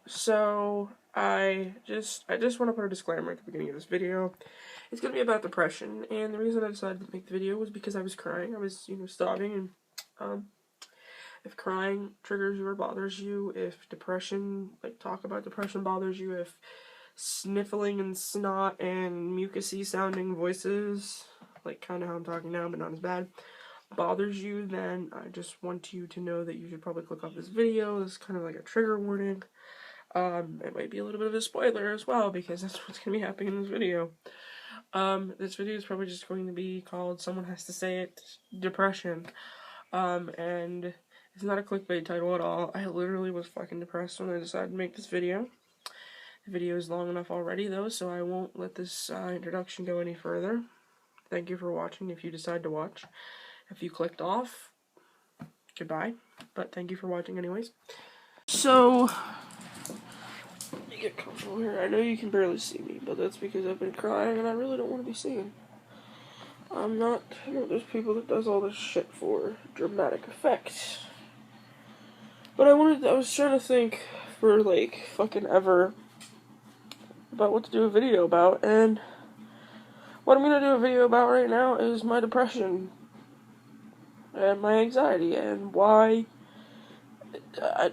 So I just want to put a disclaimer at the beginning of this video. It's gonna be about depression, and the reason I decided to make the video was because I was crying. I was, sobbing, and if crying triggers you or bothers you, if depression, talk about depression bothers you, if sniffling and snot and mucusy sounding voices, like kind of how I'm talking now, but not as bad, bothers you, then I just want you to know that you should probably click off this video. This is kind of like a trigger warning. It might be a little bit of a spoiler as well, because that's what's going to be happening in this video. This video is probably just going to be called Someone Has to Say It, Depression. And it's not a clickbait title at all. I literally was fucking depressed when I decided to make this video. The video is long enough already, though, so I won't let this introduction go any further. Thank you for watching if you decide to watch. If you clicked off, goodbye. But thank you for watching anyways. So, let me get comfortable here. I know you can barely see me, but that's because I've been crying and I really don't want to be seen. I'm not one of those people that does all this shit for dramatic effect. But I was trying to think for fucking ever about what to do a video about, and what I'm gonna do a video about right now is my depression and my anxiety and why.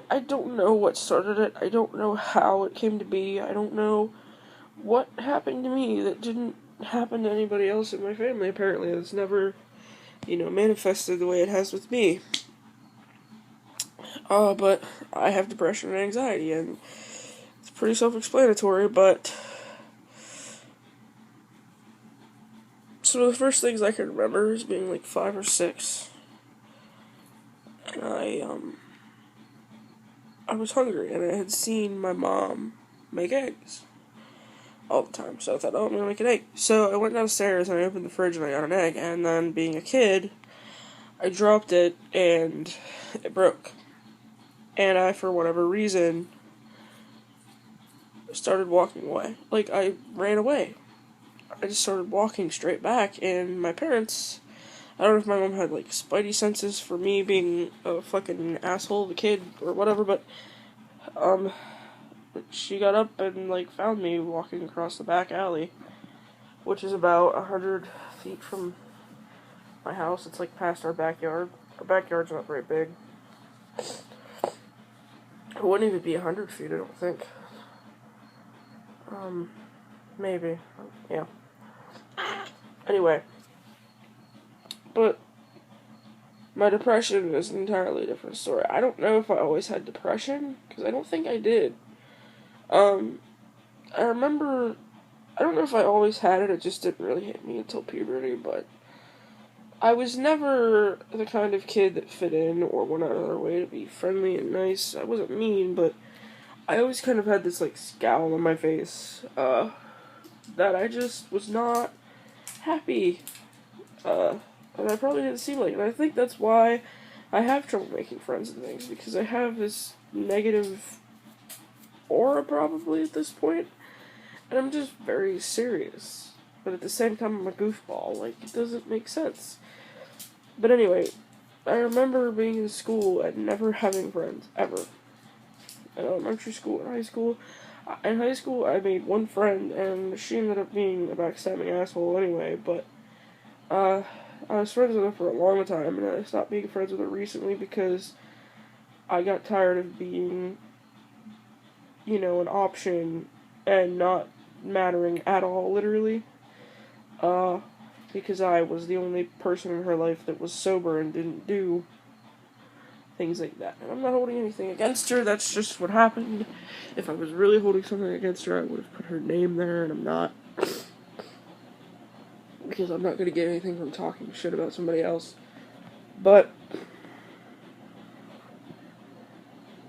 I don't know what started it. I don't know how it came to be. I don't know what happened to me that didn't happen to anybody else in my family, apparently. It's never, manifested the way it has with me. But I have depression and anxiety, and it's pretty self-explanatory, but so the first things I can remember is being like 5 or 6, and I was hungry, and I had seen my mom make eggs all the time, so I thought, oh, I'm gonna make an egg. So I went downstairs, and I opened the fridge, and I got an egg, and then, being a kid, I dropped it, and it broke. And I, for whatever reason, started walking away. I ran away. I just started walking straight back, and my parents, I don't know if my mom had, spidey senses for me being a fucking asshole of a kid or whatever, but, she got up and, found me walking across the back alley, which is about 100 feet from my house. It's, past our backyard. Our backyard's not very big. It wouldn't even be 100 feet, I don't think. Maybe. Yeah. Anyway. But my depression is an entirely different story. I don't know if I always had depression, because I don't think I did. I remember, I don't know if I always had it just didn't really hit me until puberty, but I was never the kind of kid that fit in or went out of their way to be friendly and nice. I wasn't mean, but I always kind of had this, scowl on my face, that I just was not happy, and I probably didn't seem like it. And I think that's why I have trouble making friends and things, because I have this negative aura, probably, at this point, and I'm just very serious. But at the same time, I'm a goofball. It doesn't make sense. But anyway, I remember being in school and never having friends, ever. In elementary school and high school. In high school, I made one friend, and she ended up being a backstabbing asshole anyway, but, I was friends with her for a long time, and I stopped being friends with her recently because I got tired of being, an option and not mattering at all, literally. Because I was the only person in her life that was sober and didn't do things like that. And I'm not holding anything against her, that's just what happened. If I was really holding something against her, I would have put her name there, and I'm not. Because I'm not going to get anything from talking shit about somebody else. But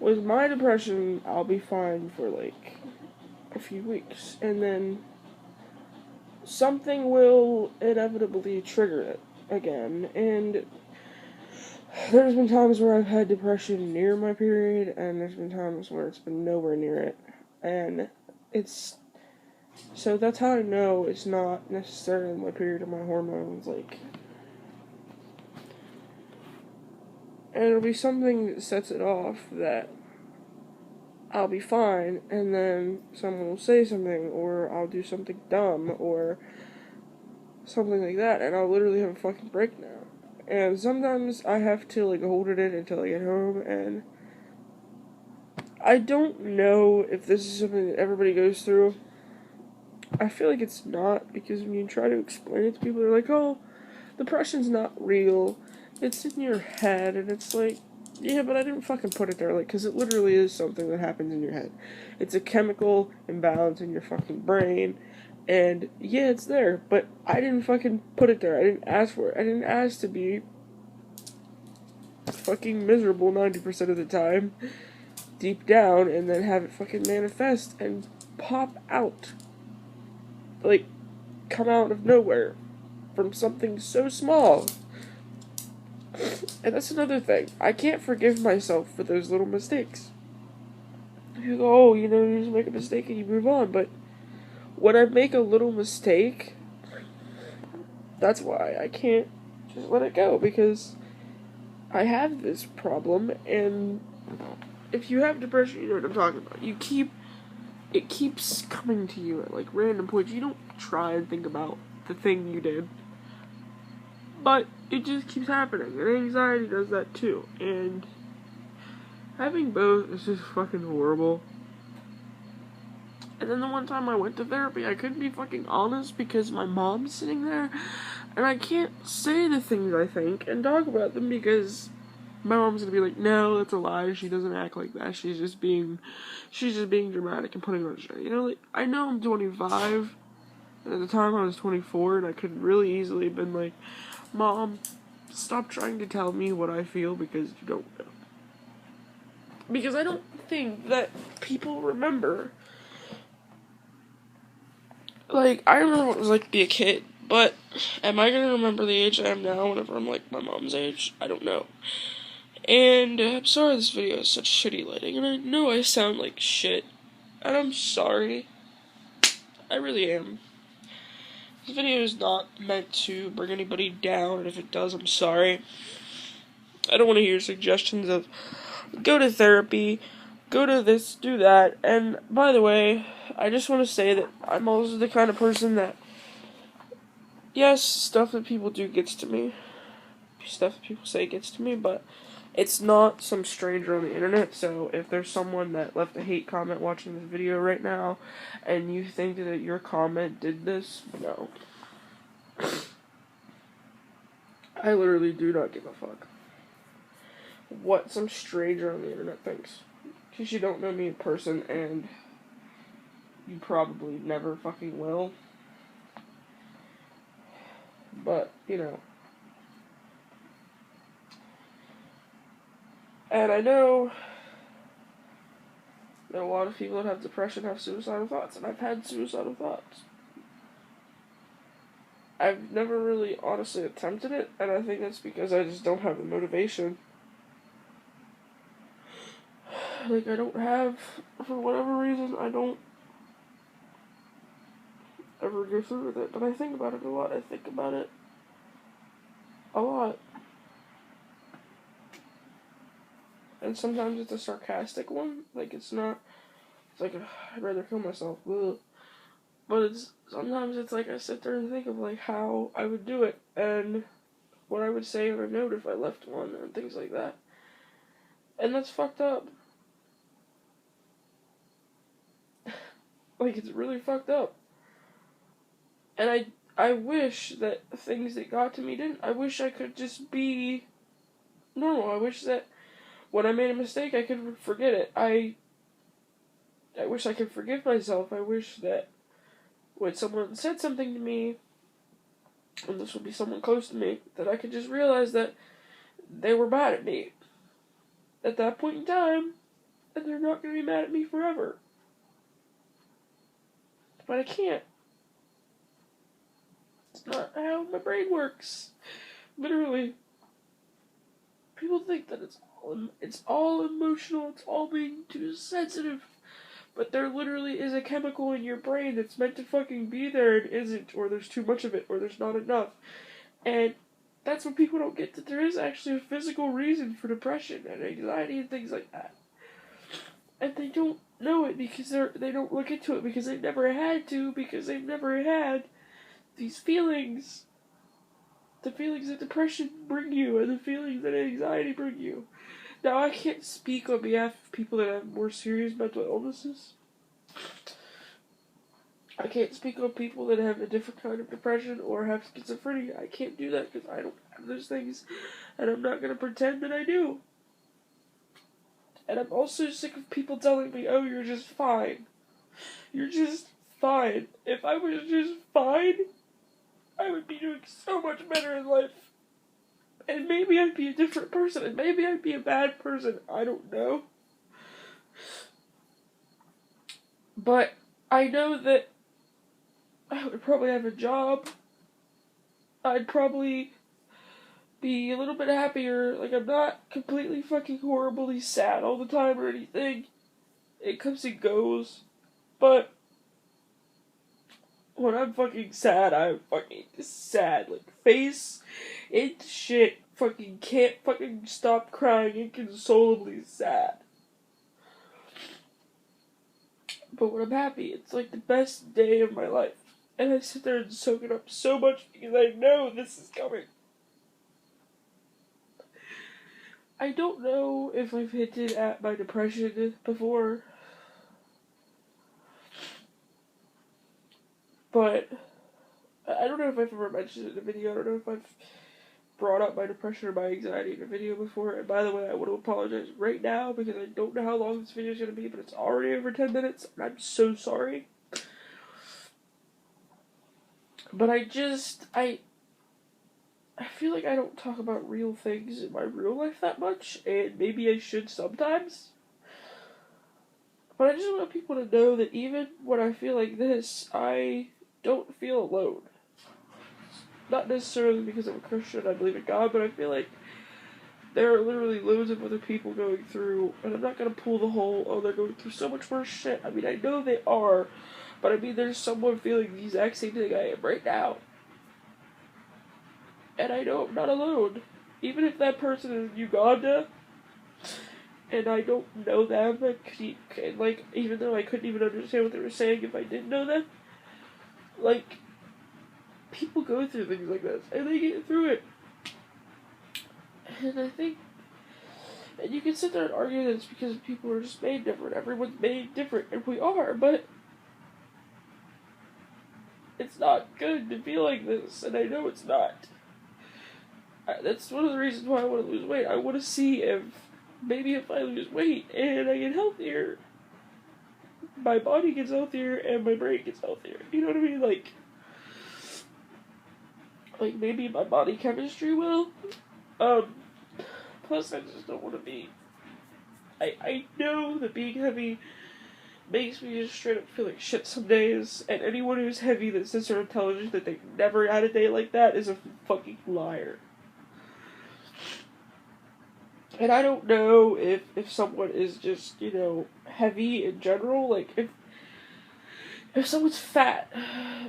with my depression, I'll be fine for a few weeks, and then something will inevitably trigger it again. And there's been times where I've had depression near my period, and there's been times where it's been nowhere near it. And so that's how I know it's not necessarily my period or my hormones, and it'll be something that sets it off that I'll be fine, and then someone will say something, or I'll do something dumb, or something like that, and I'll literally have a fucking breakdown. And sometimes I have to, like, hold it in until I get home, and I don't know if this is something that everybody goes through. I feel like it's not, because when you try to explain it to people, they're like, oh, depression's not real, it's in your head, and it's like, yeah, but I didn't fucking put it there, like, because it literally is something that happens in your head. It's a chemical imbalance in your fucking brain, and yeah, it's there, but I didn't fucking put it there. I didn't ask for it. I didn't ask to be fucking miserable 90% of the time, deep down, and then have it fucking manifest and pop out. Like, come out of nowhere from something so small. And that's another thing. I can't forgive myself for those little mistakes. You go, oh, you know, you just make a mistake and you move on. But when I make a little mistake, that's why I can't just let it go. Because I have this problem, and if you have depression, you know what I'm talking about. It keeps coming to you at, like, random points. You don't try and think about the thing you did. But it just keeps happening, and anxiety does that too, and having both is just fucking horrible. And then the one time I went to therapy, I couldn't be fucking honest because my mom's sitting there, and I can't say the things I think and talk about them because my mom's gonna be like, no, that's a lie, she doesn't act like that, she's just being dramatic and putting on a show. You know, like, I know I'm 25, and at the time I was 24, and I could really easily have been like, Mom, stop trying to tell me what I feel because you don't know. Because I don't think that people remember. Like, I remember what it was like to be a kid, but am I gonna remember the age I am now whenever I'm like my mom's age? I don't know. And I'm sorry this video is such shitty lighting, and I know I sound like shit, and I'm sorry. I really am. This video is not meant to bring anybody down, and if it does, I'm sorry. I don't want to hear suggestions of go to therapy, go to this, do that, and by the way, I just want to say that I'm also the kind of person that, yes, stuff that people do gets to me, stuff that people say gets to me, but it's not some stranger on the internet, so if there's someone that left a hate comment watching this video right now, and you think that your comment did this, no. I literally do not give a fuck what some stranger on the internet thinks. Because you don't know me in person, and you probably never fucking will. But, you know. And I know that a lot of people that have depression have suicidal thoughts, and I've had suicidal thoughts. I've never really honestly attempted it, and I think that's because I just don't have the motivation. Like, I don't have, for whatever reason, I don't ever go through with it, but I think about it a lot. I think about it a lot. And sometimes it's a sarcastic one, like, it's not, it's like, I'd rather kill myself, ugh. But sometimes it's like I sit there and think of, like, how I would do it, and what I would say on a note if I left one, and things like that. And that's fucked up. Like, it's really fucked up. And I wish that things that got to me didn't. I wish I could just be normal. I wish that when I made a mistake, I could forget it. I wish I could forgive myself. I wish that when someone said something to me, and this would be someone close to me, that I could just realize that they were mad at me at that point in time, and they're not going to be mad at me forever. But I can't. It's not how my brain works. Literally. People think that it's all emotional, it's all being too sensitive. But there literally is a chemical in your brain that's meant to fucking be there and isn't, or there's too much of it, or there's not enough. And that's what people don't get, that there is actually a physical reason for depression and anxiety and things like that. And they don't know it because they don't look into it because they've never had to, because they've never had these feelings. The feelings that depression bring you and the feelings that anxiety bring you. Now, I can't speak on behalf of people that have more serious mental illnesses. I can't speak on people that have a different kind of depression or have schizophrenia. I can't do that because I don't have those things, and I'm not going to pretend that I do. And I'm also sick of people telling me, oh, you're just fine. You're just fine. If I was just fine, I would be doing so much better in life. And maybe I'd be a different person, and maybe I'd be a bad person. I don't know. But I know that I would probably have a job. I'd probably be a little bit happier. Like, I'm not completely fucking horribly sad all the time or anything. It comes and goes. But when I'm fucking sad, I'm fucking sad. Like, face into shit. Fucking can't fucking stop crying inconsolably sad. But when I'm happy, it's like the best day of my life. And I sit there and soak it up so much because I know this is coming. I don't know if I've hinted at my depression before. But I don't know if I've ever mentioned it in a video. I don't know if I've brought up my depression or my anxiety in a video before. And by the way, I want to apologize right now because I don't know how long this video is going to be, but it's already over 10 minutes, and I'm so sorry. But I feel like I don't talk about real things in my real life that much, and maybe I should sometimes. But I just want people to know that even when I feel like this, I don't feel alone. Not necessarily because I'm a Christian, I believe in God, but I feel like there are literally loads of other people going through, and I'm not going to pull the whole, oh, they're going through so much worse shit. I mean, I know they are, but I mean, there's someone feeling the exact same thing I am right now. And I know I'm not alone. Even if that person is in Uganda, and I don't know them, and like, even though I couldn't even understand what they were saying if I didn't know them, like, people go through things like this, and they get through it. And I think, and you can sit there and argue that it's because people are just made different, everyone's made different, and we are, but it's not good to feel like this, and I know it's not. That's one of the reasons why I want to lose weight. I want to see if, maybe if I lose weight and I get healthier, my body gets healthier and my brain gets healthier. You know what I mean? Like maybe my body chemistry will. Plus I just don't want to be, I know that being heavy makes me just straight up feel like shit some days, and anyone who's heavy that sits there and tells you that they've never had a day like that is a fucking liar. And I don't know if someone is just, you know, heavy in general. Like, if someone's fat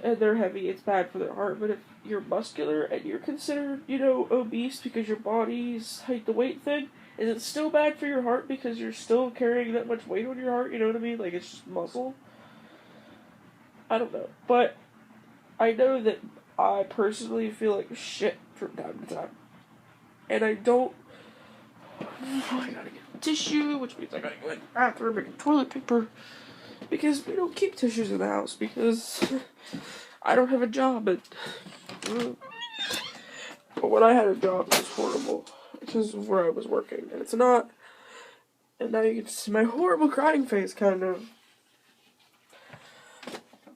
and they're heavy, it's bad for their heart. But if you're muscular and you're considered, you know, obese because your body's height to weight thing, is it still bad for your heart because you're still carrying that much weight on your heart? You know what I mean? Like, it's just muscle. I don't know. But I know that I personally feel like shit from time to time. And I don't... I gotta get tissue, which means I gotta go in the bathroom and get toilet paper. Because we don't keep tissues in the house, because I don't have a job. But when I had a job, it was horrible. Because of where I was working. And it's not... And now you can see my horrible crying face, kind of.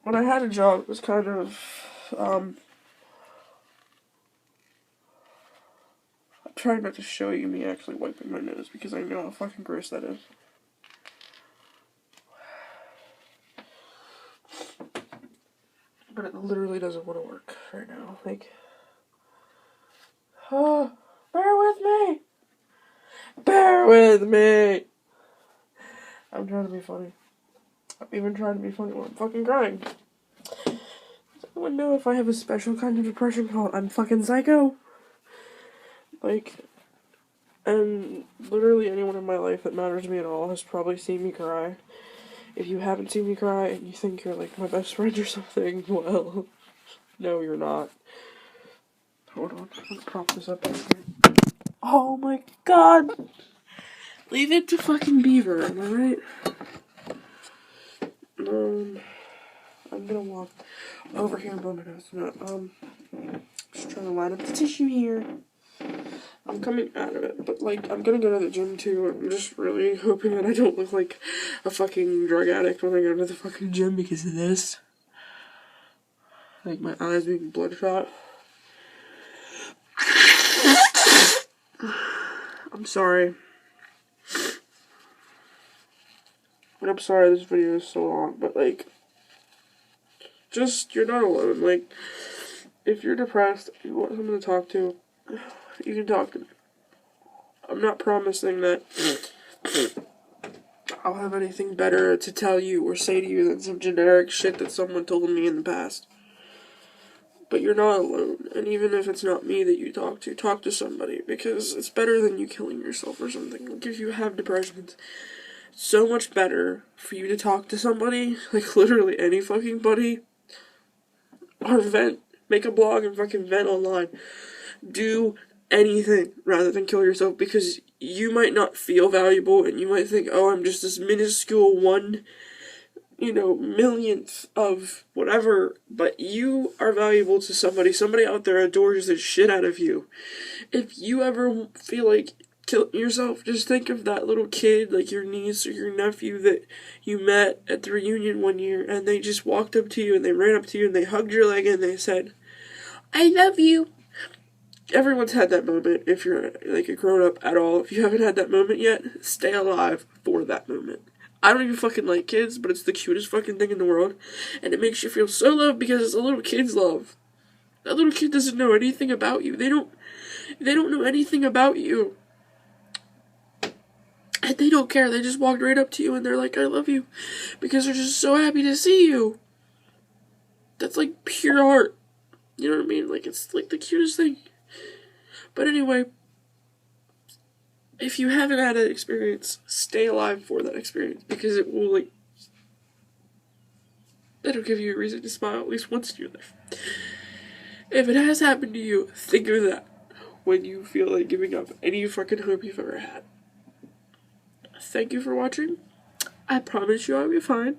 When I had a job, it was kind of... I'm trying not to show you me actually wiping my nose, because I know how fucking gross that is. But it literally doesn't want to work right now. Like, oh, bear with me! Bear with me! I'm trying to be funny. I'm even trying to be funny when I'm fucking crying. Does anyone know if I have a special kind of depression called I'm fucking psycho? Like, and literally anyone in my life that matters to me at all has probably seen me cry. If you haven't seen me cry and you think you're like my best friend or something, well, no, you're not. Hold on, I'm gonna prop this up. Oh my god! Leave it to fucking Beaver, am I right? I'm gonna walk over here and blow my nose. No, just trying to line up the tissue here. I'm coming out of it, but like, I'm gonna go to the gym too. I'm just really hoping that I don't look like a fucking drug addict when I go to the fucking gym because of this. Like, my eyes being bloodshot. I'm sorry. And I'm sorry this video is so long, but like, just, you're not alone. Like, if you're depressed, you want someone to talk to, you can talk to me. I'm not promising that I'll have anything better to tell you or say to you than some generic shit that someone told me in the past. But you're not alone, and even if it's not me that you talk to somebody, because it's better than you killing yourself or something. Like, if you have depression, it's so much better for you to talk to somebody, like literally any fucking buddy, or vent, make a blog and fucking vent online. Do anything rather than kill yourself, because you might not feel valuable and you might think, oh, I'm just this minuscule 1, millionth of whatever, but you are valuable to somebody. Somebody out there adores the shit out of you. If you ever feel like killing yourself, just think of that little kid, like your niece or your nephew that you met at the reunion one year, and they just walked up to you and they ran up to you and they hugged your leg and they said, I love you. Everyone's had that moment. If you're like a grown up at all, if you haven't had that moment yet, stay alive for that moment. I don't even fucking like kids, but it's the cutest fucking thing in the world, and it makes you feel so loved because it's a little kid's love. That little kid doesn't know anything about you. They don't know anything about you. And they don't care. They just walked right up to you and they're like, I love you, because they're just so happy to see you. That's like pure heart. You know what I mean? Like, it's like the cutest thing. But anyway, if you haven't had that experience, stay alive for that experience, because it will, like, that'll give you a reason to smile at least once in your life. If it has happened to you, think of that when you feel like giving up any fucking hope you've ever had. Thank you for watching. I promise you I'll be fine.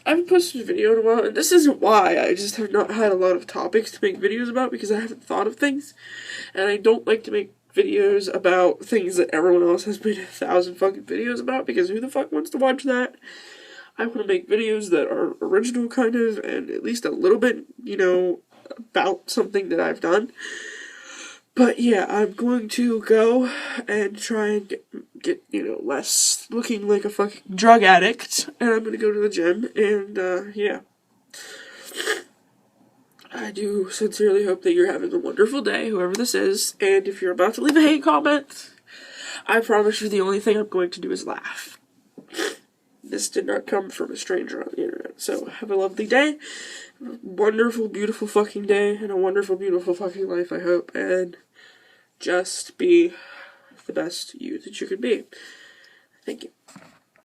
I haven't posted a video in a while, and this isn't why. I just have not had a lot of topics to make videos about, because I haven't thought of things, and I don't like to make videos about things that everyone else has made 1,000 fucking videos about, because who the fuck wants to watch that? I want to make videos that are original, kind of, and at least a little bit, about something that I've done. But yeah, I'm going to go and try and get less looking like a fucking drug addict, and I'm gonna go to the gym, and yeah. I do sincerely hope that you're having a wonderful day, whoever this is, and if you're about to leave a hate comment, I promise you the only thing I'm going to do is laugh. This did not come from a stranger on the internet, so have a lovely day, a wonderful, beautiful fucking day, and a wonderful, beautiful fucking life, I hope, and just be the best you that you could be. Thank you.